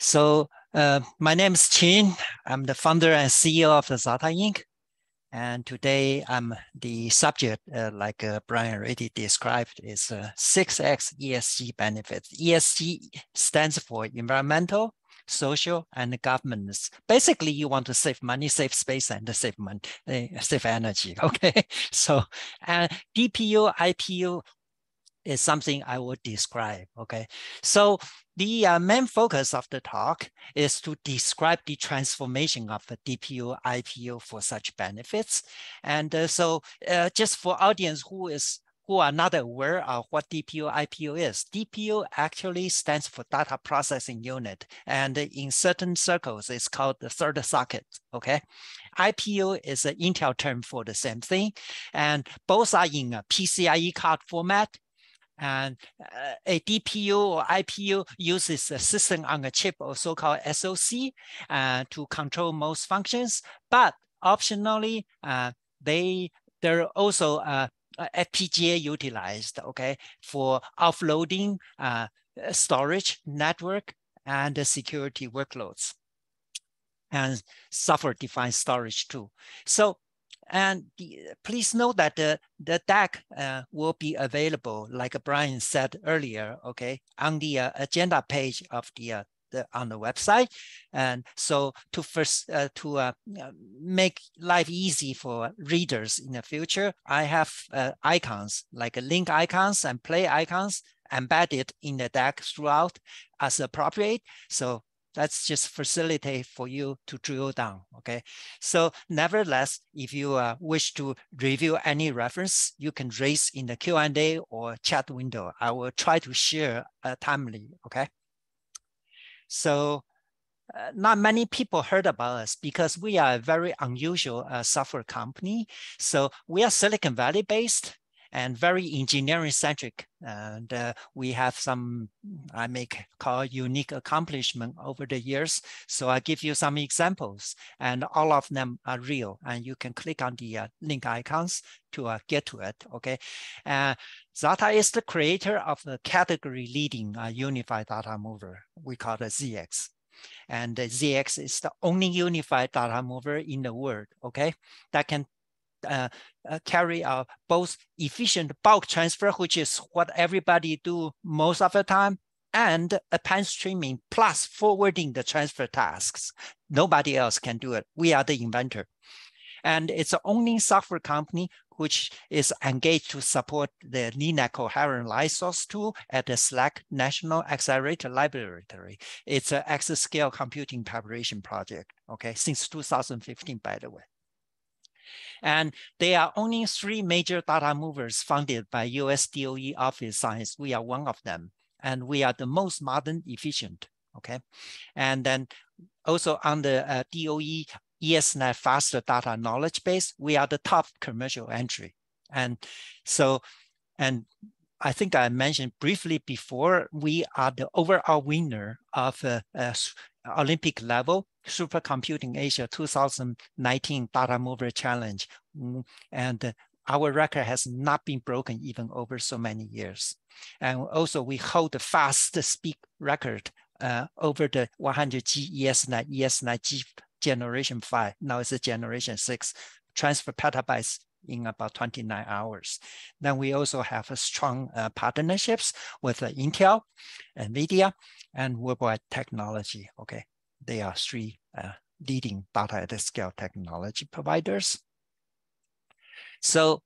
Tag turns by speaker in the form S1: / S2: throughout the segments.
S1: So my name is Chin. I'm the founder and CEO of the Zettar Inc. And today I'm the subject, like Brian already described, is 6X ESG benefits. ESG stands for environmental, social, and governance. Basically, you want to save money, save space, and save money, save energy. Okay, so DPU, IPU is something I will describe. Okay, so the main focus of the talk is to describe the transformation of the DPU, IPU for such benefits. And so just for audience who are not aware of what DPU, IPU is, DPU actually stands for data processing unit. And in certain circles, it's called the third socket, okay? IPU is an Intel term for the same thing. And both are in a PCIe card format. And a DPU or IPU uses a system on a chip or so-called SoC to control most functions, but optionally, they're also FPGA utilized, okay, for offloading storage, network, and security workloads, and software-defined storage too. So, and please note that the deck will be available, like Brian said earlier, okay, on the agenda page of on the website. And so to make life easy for readers in the future, I have icons like link icons and play icons embedded in the deck throughout as appropriate. So that's just facilitate for you to drill down, okay? So nevertheless, if you wish to review any reference, you can raise in the Q&A or chat window. I will try to share timely, okay? So not many people heard about us because we are a very unusual software company. So we are Silicon Valley based and very engineering centric. And we have some, I may call unique accomplishment over the years. So I give you some examples and all of them are real. And you can click on the link icons to get to it, okay? Zettar is the creator of the category leading unified data mover. We call it ZX. And the ZX is the only unified data mover in the world, okay? That can carry out both efficient bulk transfer, which is what everybody do most of the time, and append streaming plus forwarding the transfer tasks. Nobody else can do it. We are the inventor. And it's the only software company which is engaged to support the linear coherent light source tool at the SLAC National Accelerator Laboratory. It's an exascale computing preparation project, okay, since 2015, by the way. And there are only 3 major data movers funded by US DOE Office Science. We are one of them. And we are the most modern, efficient, okay? And then also on the DOE ESNet faster data knowledge base, we are the top commercial entry. And so, and I think I mentioned briefly before, we are the overall winner of Olympic level Supercomputing Asia 2019 Data Mover Challenge. And our record has not been broken even over so many years. And also we hold the fast speed record over the 100G ESNet generation 5. Now it's a generation 6, transfer petabytes in about 29 hours. Then we also have a strong partnerships with Intel, NVIDIA, and Worldwide Technology. Okay, they are 3 leading data at scale technology providers. So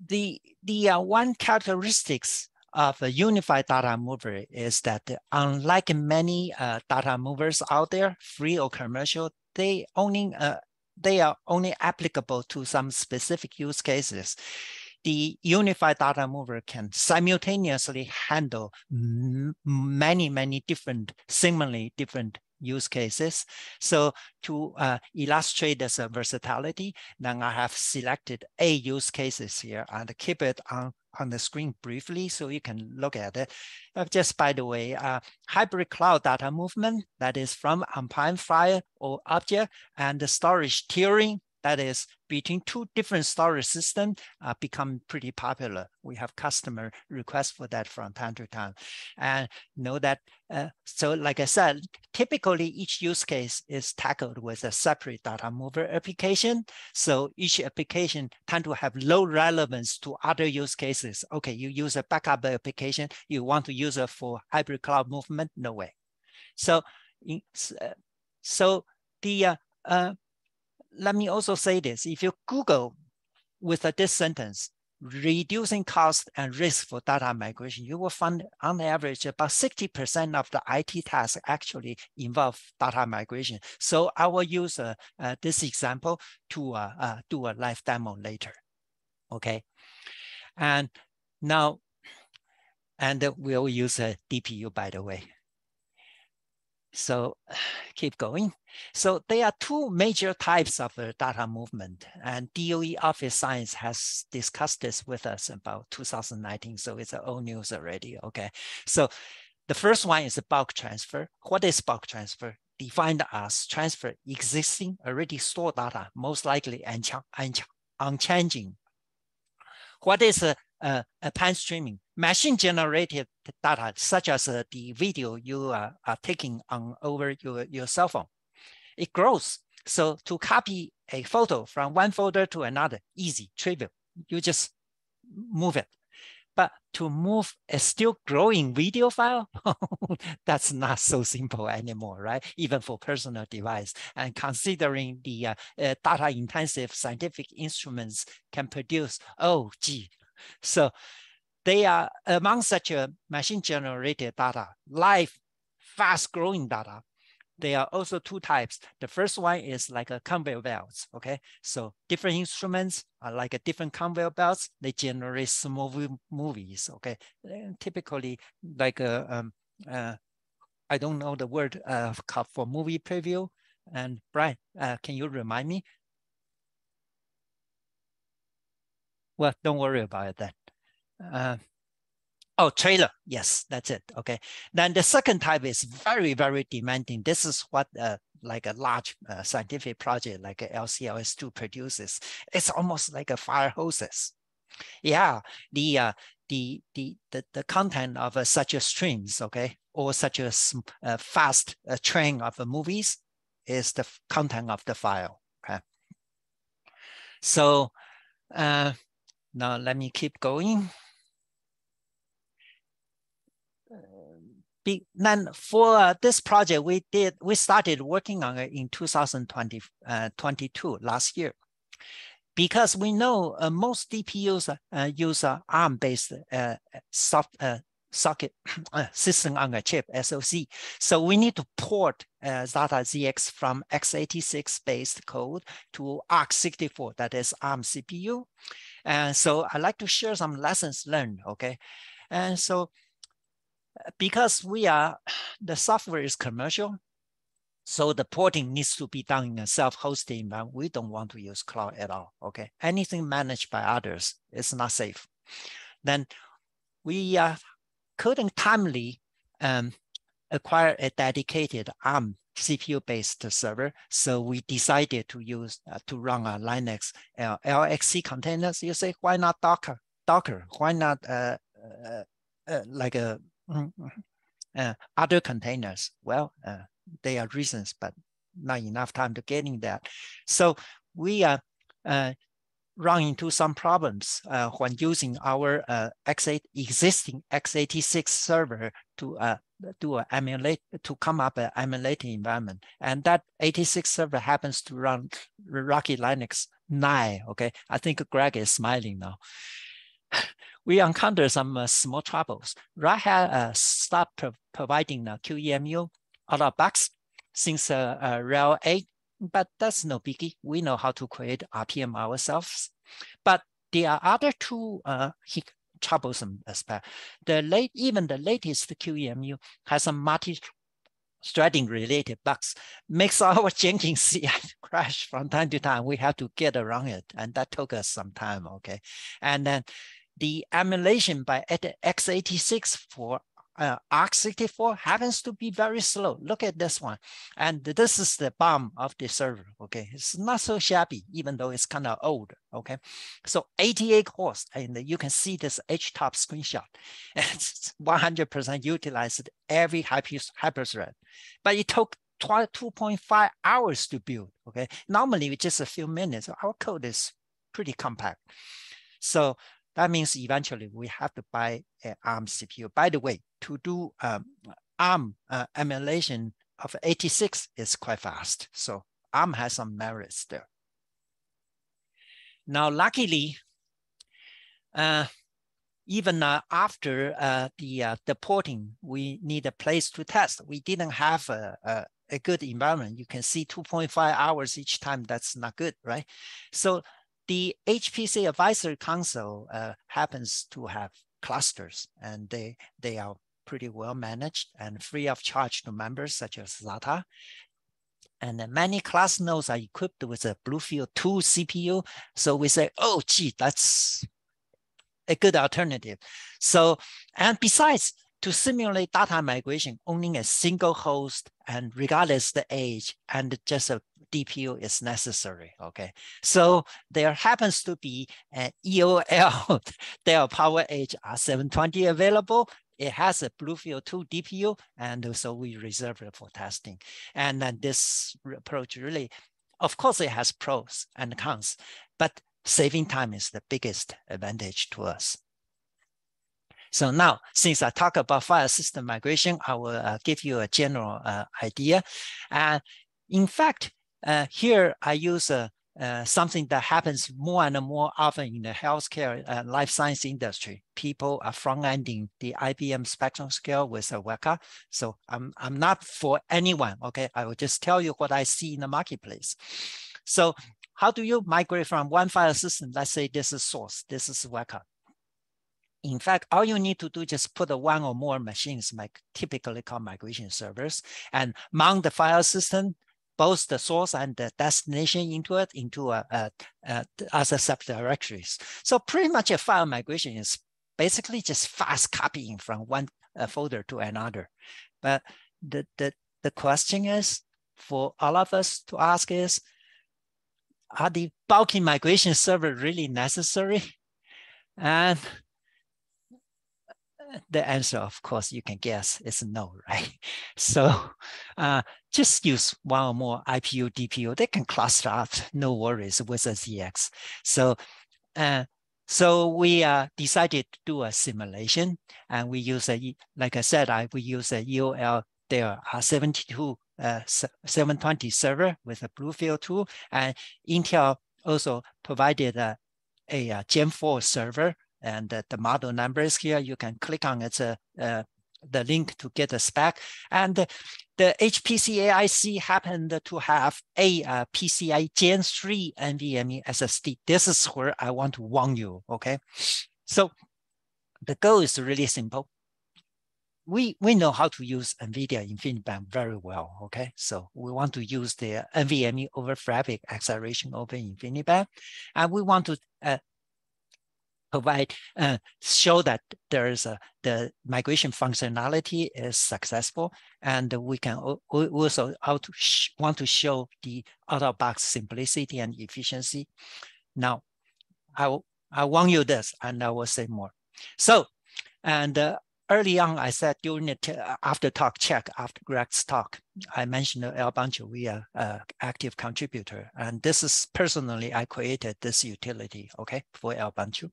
S1: the one characteristics of a unified data mover is that unlike many data movers out there, free or commercial, they are only applicable to some specific use cases. The unified data mover can simultaneously handle many different, seemingly different use cases. So to illustrate this versatility, then I have selected 8 use cases here and keep it on the screen briefly so you can look at it. Just by the way, hybrid cloud data movement, that is from on-prem file or object, and the storage tiering, that is between 2 different storage systems, become pretty popular. We have customer requests for that from time to time. And know that, so like I said, typically each use case is tackled with a separate data mover application. So each application tend to have low relevance to other use cases. Okay, you use a backup application, you want to use it for hybrid cloud movement? No way. So, let me also say this. If you Google with this sentence, reducing cost and risk for data migration, you will find on average about 60% of the IT tasks actually involve data migration. So I will use this example to do a live demo later. Okay. And now, and we'll use a DPU, by the way. So keep going. So there are two major types of data movement, and DOE Office Science has discussed this with us about 2019. So it's old news already. Okay. So the first one is bulk transfer. What is bulk transfer? Defined as transfer existing, already stored data, most likely unchanging. What is a pan streaming? Machine generated data, such as the video you are taking on over your cell phone. It grows. So to copy a photo from one folder to another, easy, trivial. You just move it. But to move a still growing video file, that's not so simple anymore, right? Even for personal device. And considering the data intensive scientific instruments can produce, oh, gee. So they are among such a machine generated data, live, fast growing data. There are also two types. The first one is like a conveyor belts, okay? So different instruments are like a different conveyor belts. They generate small movies, okay? Typically like I don't know the word for movie preview. And Brian, can you remind me? Well, don't worry about that. Oh, trailer. Yes, that's it. Okay. Then the second type is very, very demanding. This is what like a large scientific project like LCLS2 produces. It's almost like a fire hoses. Yeah, the content of such a streams, okay, or such a fast train of movies is the content of the file. Okay. So now let me keep going. Then for this project, we started working on it in 2022, last year, because we know most DPUs use ARM-based socket system on a chip, SoC. So we need to port Zettar ZX from x86-based code to ARC64, that is ARM CPU. And so I'd like to share some lessons learned, okay? And so because the software is commercial, so the porting needs to be done in a self-hosted environment. We don't want to use cloud at all, okay? Anything managed by others is not safe. Then we couldn't timely acquire a dedicated ARM CPU-based server, so we decided to use to run a Linux LXC containers. You say, why not Docker? Why not like a other containers? Well, there are reasons, but not enough time to get in that. So we run into some problems when using our existing x86 server to come up an emulated environment, and that 86 server happens to run Rocky Linux 9. Okay, I think Greg is smiling now. We encountered some small troubles. Red Hat stopped providing QEMU out of box since RHEL 8, but that's no biggie. We know how to create RPM ourselves. But there are other two troublesome aspects. Even the latest QEMU has some multi-threading related bugs, makes our Jenkins CI crash from time to time. We have to get around it, and that took us some time, okay? And then the emulation by x86 for ARC64 happens to be very slow. Look at this one. And this is the BOM of the server, okay? It's not so shabby, even though it's kind of old, okay? So 88 cores, and you can see this H-top screenshot. It's 100% utilized every hyperthread. But it took 2.5 hours to build, okay? Normally, with just a few minutes, our code is pretty compact. So that means eventually we have to buy an ARM CPU. By the way, to do ARM emulation of 86 is quite fast. So ARM has some merits there. Now, luckily, even after the porting, we need a place to test. We didn't have a good environment. You can see 2.5 hours each time. That's not good, right? So the HPC Advisory Council happens to have clusters, and they are pretty well managed and free of charge to members such as Zettar. And many class nodes are equipped with a Bluefield 2 CPU. So we say, oh, gee, that's a good alternative. So, and besides, to simulate data migration, owning a single host and regardless the age and just a DPU is necessary, okay? So there happens to be an EOL Dell PowerEdge R720 available. It has a Bluefield 2 DPU, and so we reserve it for testing. And then this approach really, of course, it has pros and cons, but saving time is the biggest advantage to us. So now, since I talk about file system migration, I will give you a general idea. In fact, here I use something that happens more and more often in the healthcare and life science industry. People are front-ending the IBM spectrum scale with a Weka. So I'm not for anyone, okay? I will just tell you what I see in the marketplace. So how do you migrate from one file system? Let's say this is source, this is Weka. In fact, all you need to do is just put one or more machines, like typically called migration servers, and mount the file system, both the source and the destination into it, as a subdirectories. So pretty much a file migration is basically just fast copying from one folder to another. But the question is, for all of us to ask is, are the bulky migration server really necessary? And the answer, of course, you can guess is no, right? So just use one or more IPU, DPU. They can cluster up, no worries, with a ZX. So, so we decided to do a simulation, and we use like I said, we use a EOL there, 720 server with a Bluefield 2, and Intel also provided a Gen 4 server. And the model numbers here, you can click on it, the link to get a spec. And the HPC AIC happened to have a PCI Gen 3 NVMe SSD. This is where I want to warn you, okay? So the goal is really simple. We know how to use NVIDIA InfiniBand very well, okay? So we want to use the NVMe over Fabric acceleration over InfiniBand. And we want to provide, show that there is the migration functionality is successful, and we can also want to show the out-of-box simplicity and efficiency. Now, I warn you this, and I will say more. So, and early on, I said during the after Greg's talk, I mentioned Elbunch, we are active contributor. And this is personally, I created this utility, okay, for Elbunch.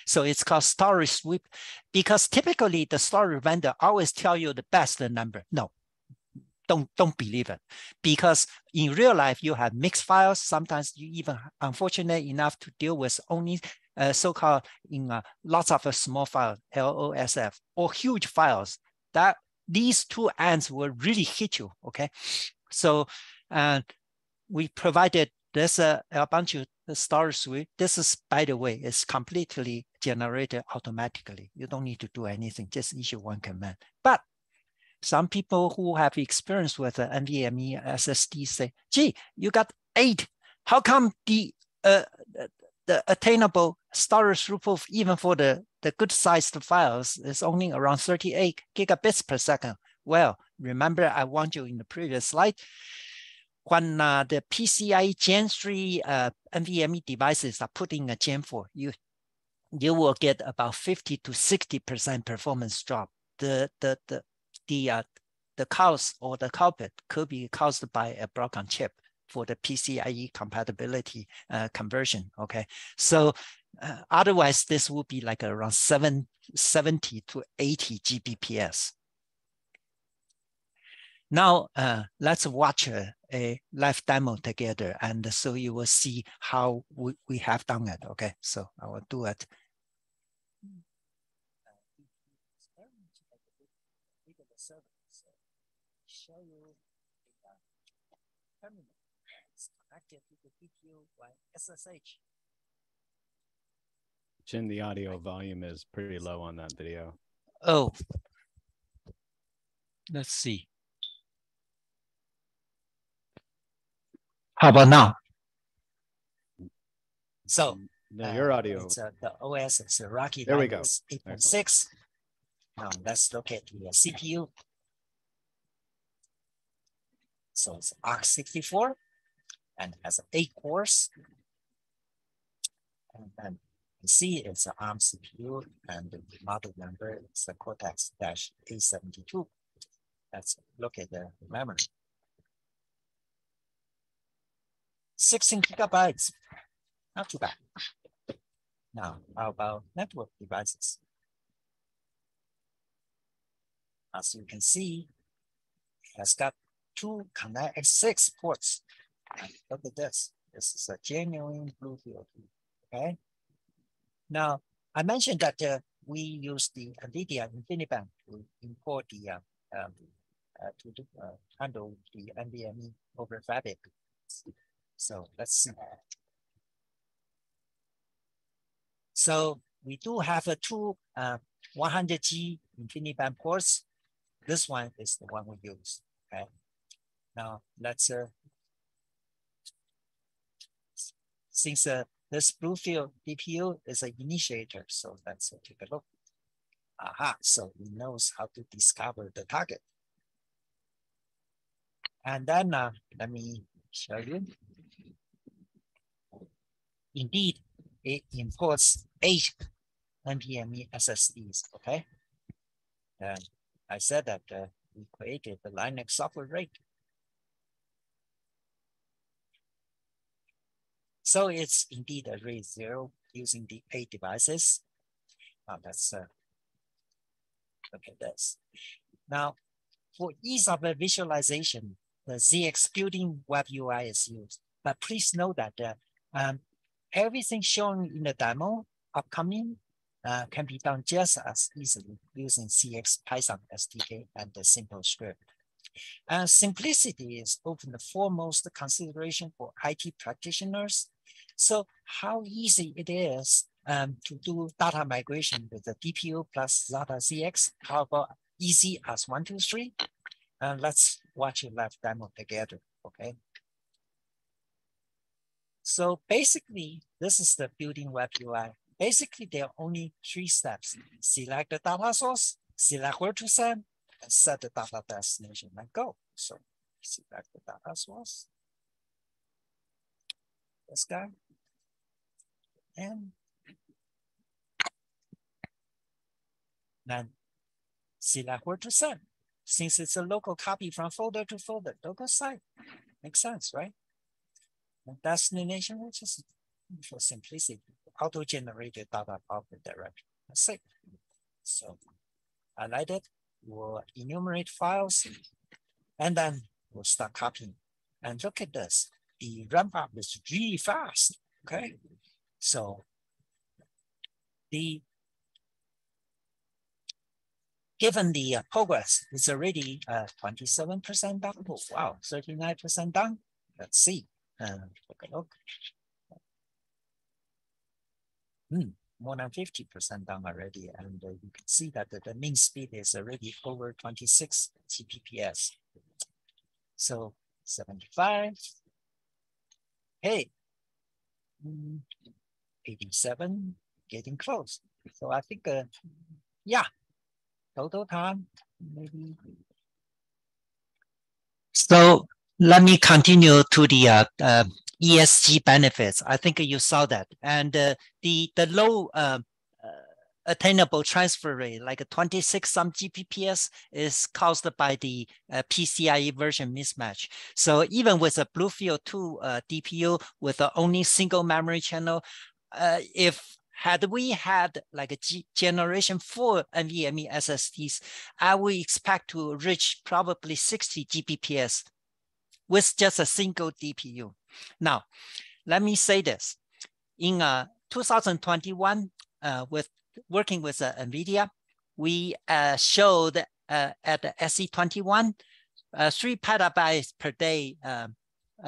S1: So it's called storage sweep, because typically the storage vendor always tell you the best number. No, don't believe it, because in real life, you have mixed files. Sometimes you even unfortunate enough to deal with only so-called in lots of small files, LOSF, or huge files, that these two ends will really hit you, okay? So we provided this a bunch of storage suite. This is, by the way, is completely generated automatically. You don't need to do anything, just issue one command. But some people who have experience with NVMe SSD say, gee, you got 8. How come the the attainable storage throughput, even for the good sized files, is only around 38 gigabits per second. Well, remember I warned you in the previous slide, when the PCIe Gen 3 NVMe devices are put in a Gen 4, you will get about 50 to 60% performance drop. The cause or the culprit could be caused by a broken chip for the PCIe compatibility conversion. Okay, so otherwise this would be like around 70 to 80 Gbps. Now let's watch a live demo together, and so you will see how we have done it. Okay, so I will do it. Show you the terminal is connected to the DPU by SSH.
S2: Chin, the audio volume is pretty low on that video.
S1: Oh, let's see. How about now? So
S2: no, your audio.
S1: The OS is a Rocky.
S2: There we go.
S1: 8.6. Now let's look at the CPU. So it's ARC64 and has 8 cores. And then you see it's an ARM CPU, and the model number is the Cortex-A72. Let's look at the memory. 16 gigabytes, not too bad. Now, how about network devices? As you can see, it has got 2 Connect-X6 ports. And look at this. This is a genuine Bluetooth. Okay. Now, I mentioned that we use the NVIDIA InfiniBand to import the handle the NVMe over fabric. So let's see. So we do have 2 100G InfiniBand ports. This one is the one we use. Okay. Now let's since this Bluefield DPU is an initiator, so let's take a look. Aha, so it knows how to discover the target. And then let me show you. Indeed, it imports 8 NVMe SSDs, okay? And I said that we created the Linux software rate. So it's indeed a RAID 0 using the 8 devices. Now let's look at this. Now, for ease of visualization, the ZX Building Web UI is used. But please note that everything shown in the demo upcoming can be done just as easily using CX Python SDK and the simple script. Simplicity is often the foremost consideration for IT practitioners. So how easy it is to do data migration with the DPU plus Zettar ZX? How about easy as 1, 2, 3? Let's watch a live demo together, okay? So basically, this is the building web UI. Basically, there are only 3 steps. Select the data source, select where to send, and set the data destination and go. So select the data source. This guy. And then select where to send. Since it's a local copy from folder to folder, local site. Makes sense, right? And destination, which is for simplicity, auto-generated data output directory. That's it. So I like it. We'll enumerate files, and then we'll start copying. And look at this. The ramp up is really fast. Okay. So given the progress, it's already 27% done. Oh, wow, 39% done. Let's see. Take a look. More than 50% done already. And you can see that the mean speed is already over 26 Gbps. So 75. Hey, 87, getting close. So I think, yeah, total time, maybe. So let me continue to the ESG benefits. I think you saw that. And the low attainable transfer rate, like a 26 some GPPS, is caused by the PCIe version mismatch. So even with a Bluefield 2 DPU with only single memory channel, had we had like a generation 4 NVMe SSDs, I would expect to reach probably 60 GPPS with just a single DPU. Now, let me say this. In 2021, working with NVIDIA, we showed at the SC21, 3 petabytes per day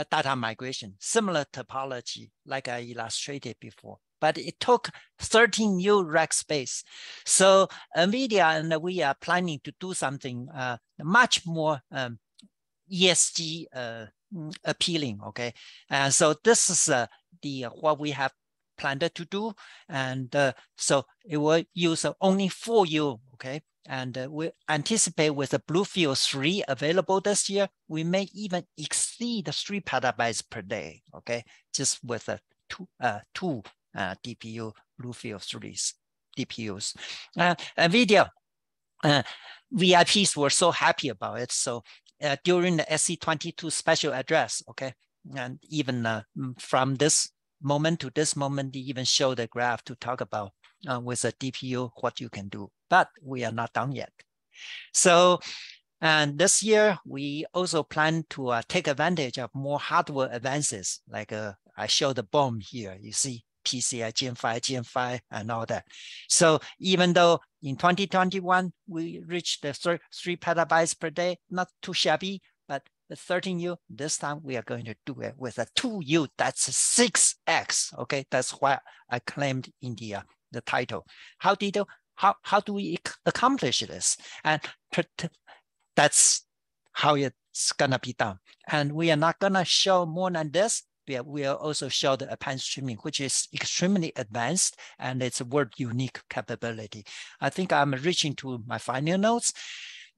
S1: data migration, similar topology like I illustrated before. But it took 13 new rack space. So NVIDIA and we are planning to do something much more ESG appealing, okay? And so this is what we have planned to do. And so it will use only 4U, okay? And we anticipate with the Bluefield 3 available this year, we may even exceed 3 petabytes per day, okay? Just with a two DPU Bluefield 3s DPUs. NVIDIA VIPs were so happy about it. So during the SC22 special address, okay, and even from this moment to this moment, they even show the graph to talk about with a DPU what you can do. But we are not done yet. So, and this year, we also plan to take advantage of more hardware advances. Like I show the BOM here, you see PCI Gen 5, Gen 5, and all that. So even though in 2021, we reached the 3 petabytes per day, not too shabby, but the 13U, this time we are going to do it with a 2U, that's 6x, okay? That's why I claimed in the title. How do we accomplish this? And that's how it's gonna be done. And we are not gonna show more than this. We will also show the append streaming, which is extremely advanced and it's a world unique capability. I think I'm reaching to my final notes.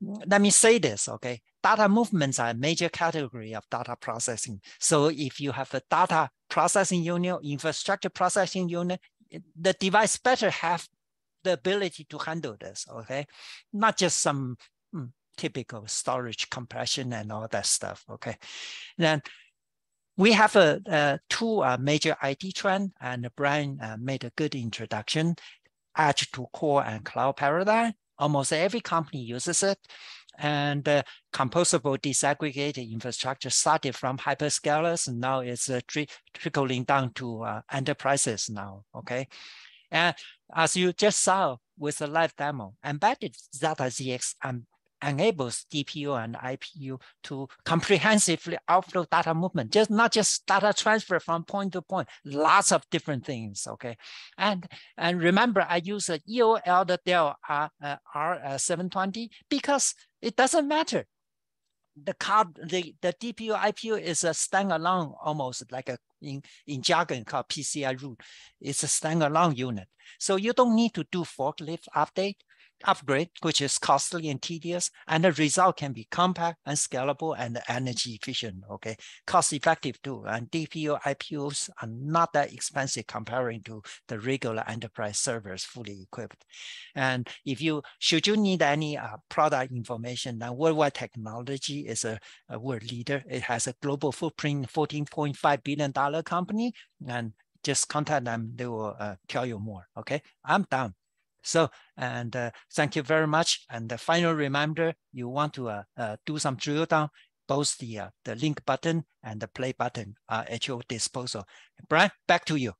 S1: Let me say this, okay? Data movements are a major category of data processing. So if you have a data processing unit, infrastructure processing unit, the device better have the ability to handle this, okay? Not just some typical storage compression and all that stuff, okay? Then we have two major IT trends, and Brian made a good introduction, edge to core and cloud paradigm. Almost every company uses it. And composable disaggregated infrastructure started from hyperscalers, and now it's trickling down to enterprises now, okay? And as you just saw with the live demo, embedded Zettar ZX enables DPU and IPU to comprehensively offload data movement, just not just data transfer from point to point, lots of different things, okay? And remember, I use a EOL the Dell R720 because it doesn't matter. The DPU IPU is a standalone, almost like in jargon called PCI root. It's a standalone unit. So you don't need to do forklift upgrade, which is costly and tedious, and the result can be compact and scalable and energy efficient, okay? Cost effective too, and DPU IPUs are not that expensive comparing to the regular enterprise servers fully equipped. And should you need any product information, then Worldwide Technology is a world leader. It has a global footprint, $14.5 billion company, and just contact them, they will tell you more, okay? I'm done. So, and thank you very much. And the final reminder, you want to do some drill down, both the link button and the play button are at your disposal. Brian, back to you.